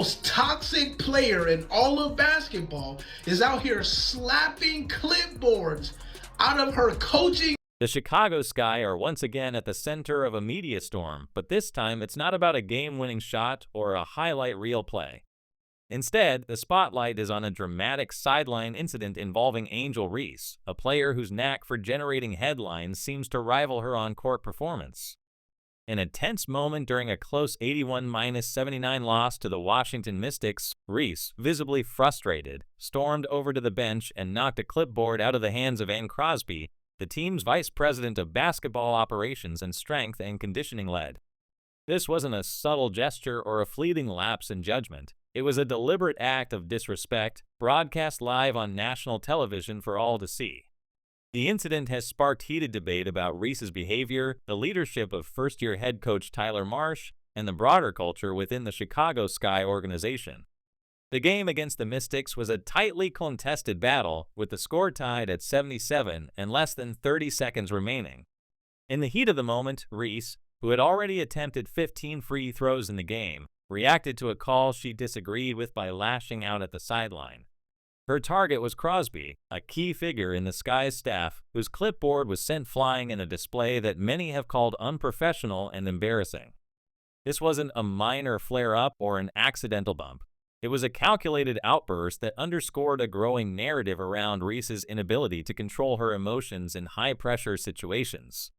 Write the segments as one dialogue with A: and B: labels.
A: Most toxic player in all of basketball is out here slapping clipboards out of her coaching.
B: The Chicago Sky are once again at the center of a media storm, but this time it's not about a game-winning shot or a highlight reel play. Instead, the spotlight is on a dramatic sideline incident involving Angel Reese, a player whose knack for generating headlines seems to rival her on-court performance. In a tense moment during a close 81-79 loss to the Washington Mystics, Reese, visibly frustrated, stormed over to the bench and knocked a clipboard out of the hands of Ann Crosby, the team's vice president of basketball operations and strength and conditioning lead. This wasn't a subtle gesture or a fleeting lapse in judgment. It was a deliberate act of disrespect, broadcast live on national television for all to see. The incident has sparked heated debate about Reese's behavior, the leadership of first-year head coach Tyler Marsh, and the broader culture within the Chicago Sky organization. The game against the Mystics was a tightly contested battle, with the score tied at 77 and less than 30 seconds remaining. In the heat of the moment, Reese, who had already attempted 15 free throws in the game, reacted to a call she disagreed with by lashing out at the sideline. Her target was Crosby, a key figure in the Sky's staff, whose clipboard was sent flying in a display that many have called unprofessional and embarrassing. This wasn't a minor flare-up or an accidental bump. It was a calculated outburst that underscored a growing narrative around Reese's inability to control her emotions in high-pressure situations.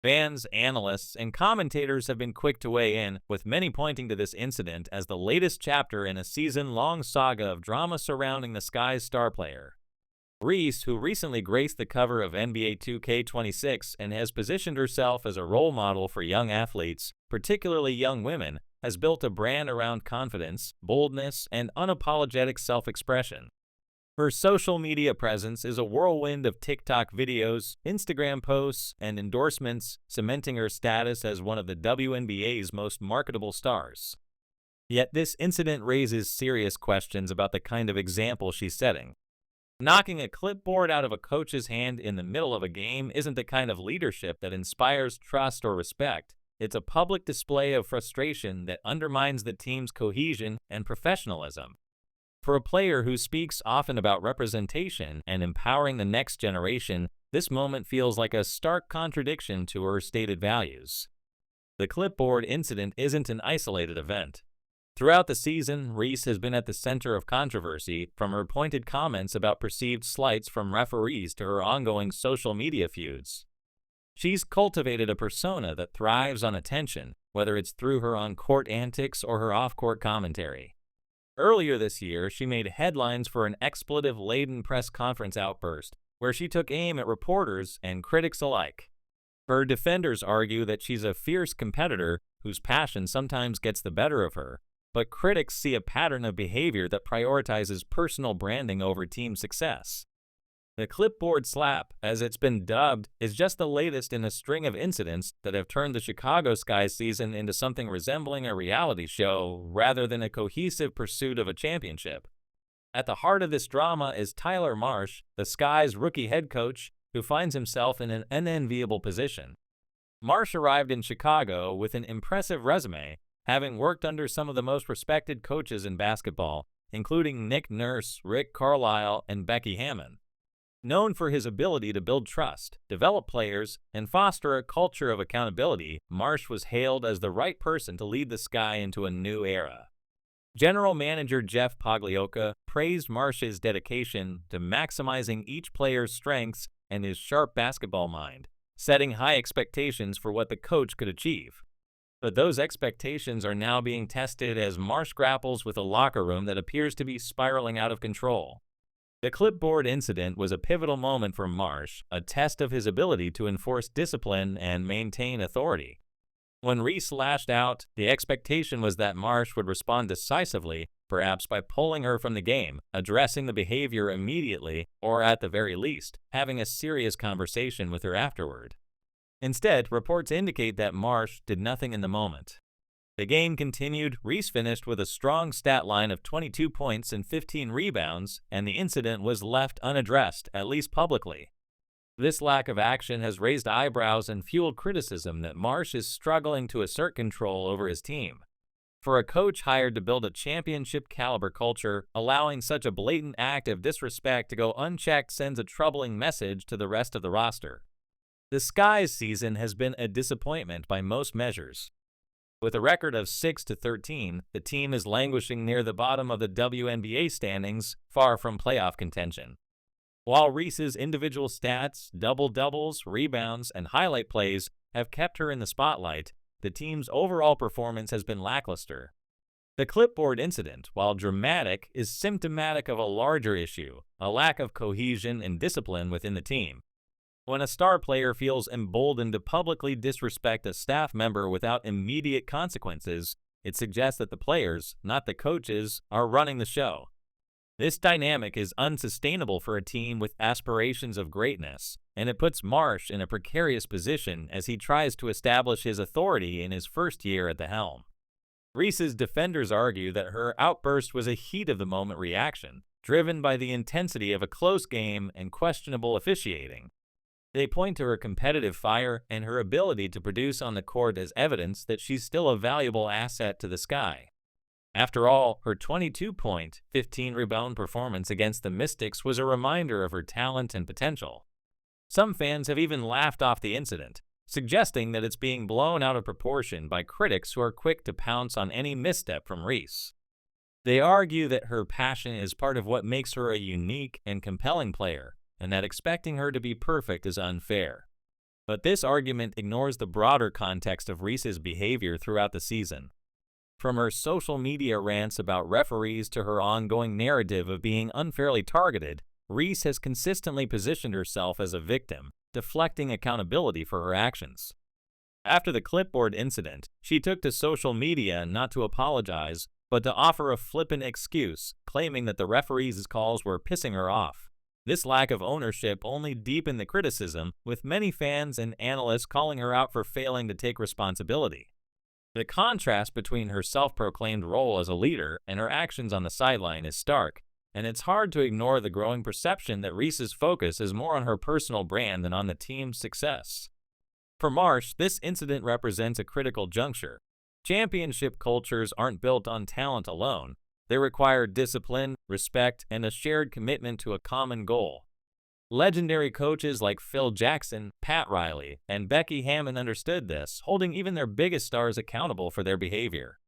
B: Fans, analysts, and commentators have been quick to weigh in, with many pointing to this incident as the latest chapter in a season-long saga of drama surrounding the Sky's star player. Reese, who recently graced the cover of NBA 2K26 and has positioned herself as a role model for young athletes, particularly young women, has built a brand around confidence, boldness, and unapologetic self-expression. Her social media presence is a whirlwind of TikTok videos, Instagram posts, and endorsements, cementing her status as one of the WNBA's most marketable stars. Yet this incident raises serious questions about the kind of example she's setting. Knocking a clipboard out of a coach's hand in the middle of a game isn't the kind of leadership that inspires trust or respect. It's a public display of frustration that undermines the team's cohesion and professionalism. For a player who speaks often about representation and empowering the next generation, this moment feels like a stark contradiction to her stated values. The clipboard incident isn't an isolated event. Throughout the season, Reese has been at the center of controversy, from her pointed comments about perceived slights from referees to her ongoing social media feuds. She's cultivated a persona that thrives on attention, whether it's through her on-court antics or her off-court commentary. Earlier this year, she made headlines for an expletive-laden press conference outburst, where she took aim at reporters and critics alike. Her defenders argue that she's a fierce competitor whose passion sometimes gets the better of her, but critics see a pattern of behavior that prioritizes personal branding over team success. The clipboard slap, as it's been dubbed, is just the latest in a string of incidents that have turned the Chicago Sky season into something resembling a reality show rather than a cohesive pursuit of a championship. At the heart of this drama is Tyler Marsh, the Sky's rookie head coach, who finds himself in an unenviable position. Marsh arrived in Chicago with an impressive resume, having worked under some of the most respected coaches in basketball, including Nick Nurse, Rick Carlisle, and Becky Hammon. Known for his ability to build trust, develop players, and foster a culture of accountability, Marsh was hailed as the right person to lead the Sky into a new era. General Manager Jeff Pagliocca praised Marsh's dedication to maximizing each player's strengths and his sharp basketball mind, setting high expectations for what the coach could achieve. But those expectations are now being tested as Marsh grapples with a locker room that appears to be spiraling out of control. The clipboard incident was a pivotal moment for Marsh, a test of his ability to enforce discipline and maintain authority. When Reese lashed out, the expectation was that Marsh would respond decisively, perhaps by pulling her from the game, addressing the behavior immediately, or at the very least, having a serious conversation with her afterward. Instead, reports indicate that Marsh did nothing in the moment. The game continued. Reese finished with a strong stat line of 22 points and 15 rebounds, and the incident was left unaddressed, at least publicly. This lack of action has raised eyebrows and fueled criticism that Marsh is struggling to assert control over his team. For a coach hired to build a championship-caliber culture, allowing such a blatant act of disrespect to go unchecked sends a troubling message to the rest of the roster. The Sky's season has been a disappointment by most measures. With a record of 6-13, the team is languishing near the bottom of the WNBA standings, far from playoff contention. While Reese's individual stats, double-doubles, rebounds, and highlight plays have kept her in the spotlight, the team's overall performance has been lackluster. The clipboard incident, while dramatic, is symptomatic of a larger issue, a lack of cohesion and discipline within the team. When a star player feels emboldened to publicly disrespect a staff member without immediate consequences, it suggests that the players, not the coaches, are running the show. This dynamic is unsustainable for a team with aspirations of greatness, and it puts Marsh in a precarious position as he tries to establish his authority in his first year at the helm. Reese's defenders argue that her outburst was a heat-of-the-moment reaction, driven by the intensity of a close game and questionable officiating. They point to her competitive fire and her ability to produce on the court as evidence that she's still a valuable asset to the Sky. After all, her 22-point, 15-rebound performance against the Mystics was a reminder of her talent and potential. Some fans have even laughed off the incident, suggesting that it's being blown out of proportion by critics who are quick to pounce on any misstep from Reese. They argue that her passion is part of what makes her a unique and compelling player, and that expecting her to be perfect is unfair. But this argument ignores the broader context of Reese's behavior throughout the season. From her social media rants about referees to her ongoing narrative of being unfairly targeted, Reese has consistently positioned herself as a victim, deflecting accountability for her actions. After the clipboard incident, she took to social media not to apologize, but to offer a flippant excuse, claiming that the referees' calls were pissing her off. This lack of ownership only deepened the criticism, with many fans and analysts calling her out for failing to take responsibility. The contrast between her self-proclaimed role as a leader and her actions on the sideline is stark, and it's hard to ignore the growing perception that Reese's focus is more on her personal brand than on the team's success. For Marsh, this incident represents a critical juncture. Championship cultures aren't built on talent alone. They require discipline, respect, and a shared commitment to a common goal. Legendary coaches like Phil Jackson, Pat Riley, and Becky Hammon understood this, holding even their biggest stars accountable for their behavior.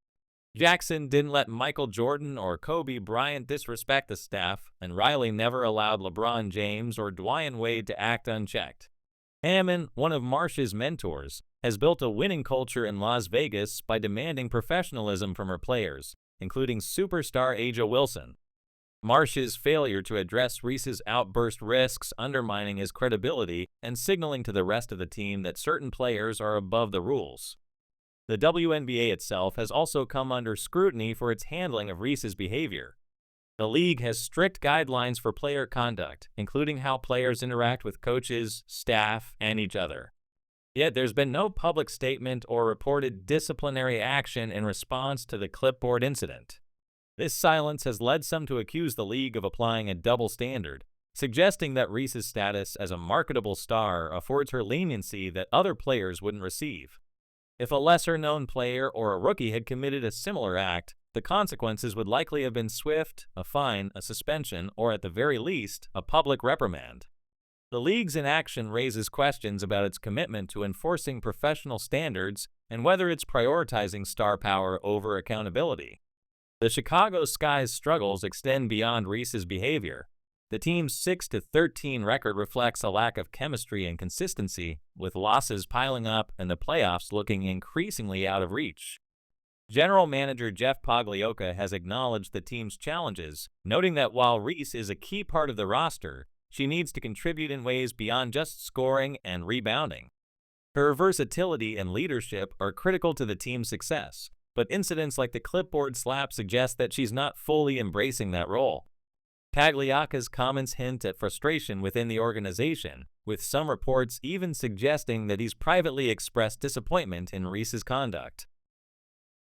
B: Jackson didn't let Michael Jordan or Kobe Bryant disrespect the staff, and Riley never allowed LeBron James or Dwyane Wade to act unchecked. Hammon, one of Marsh's mentors, has built a winning culture in Las Vegas by demanding professionalism from her players, including superstar A'ja Wilson. Marsh's failure to address Reese's outburst risks undermining his credibility and signaling to the rest of the team that certain players are above the rules. The WNBA itself has also come under scrutiny for its handling of Reese's behavior. The league has strict guidelines for player conduct, including how players interact with coaches, staff, and each other. Yet there's been no public statement or reported disciplinary action in response to the clipboard incident. This silence has led some to accuse the league of applying a double standard, suggesting that Reese's status as a marketable star affords her leniency that other players wouldn't receive. If a lesser-known player or a rookie had committed a similar act, the consequences would likely have been swift, a fine, a suspension, or at the very least, a public reprimand. The league's inaction raises questions about its commitment to enforcing professional standards and whether it's prioritizing star power over accountability. The Chicago Sky's struggles extend beyond Reese's behavior. The team's 6-13 record reflects a lack of chemistry and consistency, with losses piling up and the playoffs looking increasingly out of reach. General Manager Jeff Pagliocca has acknowledged the team's challenges, noting that while Reese is a key part of the roster, she needs to contribute in ways beyond just scoring and rebounding. Her versatility and leadership are critical to the team's success, but incidents like the clipboard slap suggest that she's not fully embracing that role. Pagliocca's comments hint at frustration within the organization, with some reports even suggesting that he's privately expressed disappointment in Reese's conduct.